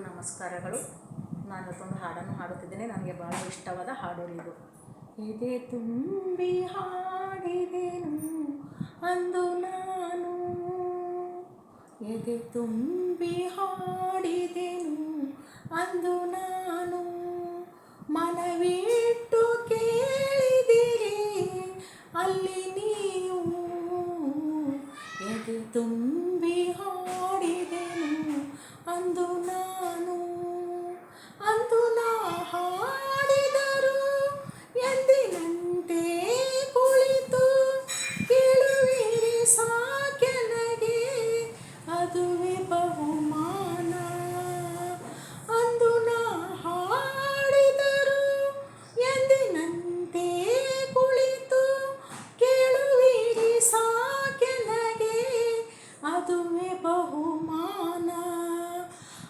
ನಮಸ್ಕಾರಗಳು. ನಾನು ಇವತ್ತೊಂದು ಹಾಡನ್ನು ಹಾಡುತ್ತಿದ್ದೇನೆ. ನನಗೆ ಬಹಳ ಇಷ್ಟವಾದ ಹಾಡು ಇದು. ಎದೆ ತುಂಬಿ ಹಾಡಿದೆನು ಅಂದು ನಾನು, ಎದೆ ತುಂಬಿ ಹಾಡಿದೆನು ಅಂದು ನಾನು, ಮನವಿಟ್ಟು ಕೇಳಿದಿರಿ ಅಲ್ಲಿ ನೀವು, ಎದೆ ತುಂಬಿ ಹಾಡಿದೆನು ಅಂದು ನಾನು, ಅಂದು ನಾ ಹಾಡಿದರು ಎಂದಿನಂತೆ ಕುಳಿತು ಕೇಳುವಿರಿ ಸಾಕೆನಗೆ ಅದುವೇ ಬಹುಮಾನ, ಅಂದು ನಾ ಹಾಡಿದರು ಎಂದಿನಂತೆ ಕುಳಿತು ಕೇಳುವಿರಿ ಸಾಕೆನಗೆ ಅದುವೇ ಬಹುಮಾನ.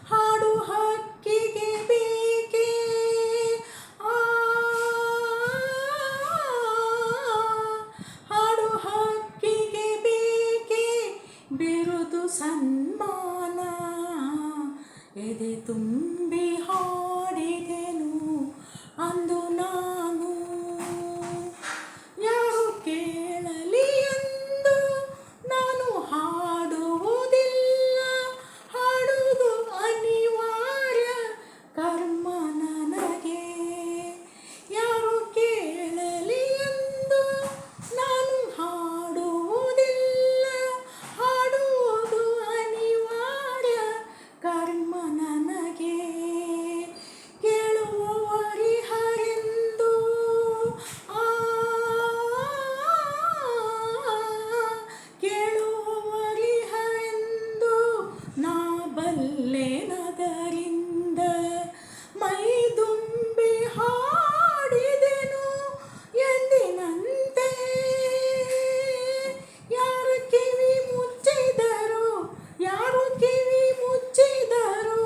ಹಾಡು ಹಕ್ಕಿಗೆ ಬೇಕೆ ಹಾಡು ಹಕ್ಕಿಗೆ ಬೇಕೆ ಬಿರುದು ಸನ್ಮಾನ, ಎದೆ ತುಂಬಿ ಹಾಡಿದೆನು ಅಂದು ನಾನು, ಯಾರು ಕೇಳಲಿ ಎಂದು ನಾನು ಹಾಡುವುದಿಲ್ಲ, ಹಾಡುವುದು ಅನಿವಾರ್ಯ ಕರ್ಮ ನನಗೆ, ಯಾರು ಕೇಳಲಿ ಎಂದು ನಾನು ಹಾಡುವುದಿಲ್ಲ, ಹಾಡುವುದು ಅನಿವಾರ್ಯ ಕರ್ಮ ನನಗೆ, ಕೇಳುವವರಿಹರೆಂದು ಕೇಳುವವರಿಹರೆಂದು ನಾ ಬಲ್ಲೆನದರಿಂದ, ಮೈ ತುಂಬಿ ಹಾಡಿದೆನು ಎಂದಿನಂತೆ, ಯಾರು ಕಿವಿ ಮುಚ್ಚಿದರು ಯಾರು ಕಿವಿ ಮುಚ್ಚಿದರು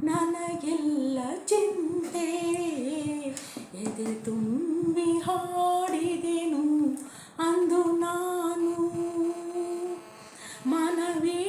ನನಗೆಲ್ಲ ಚಿಂತೆ, ಎದೆ ತುಂಬಿ ಹಾಡಿದೆನು ಅಂದು ನಾನು, ಮನವೇ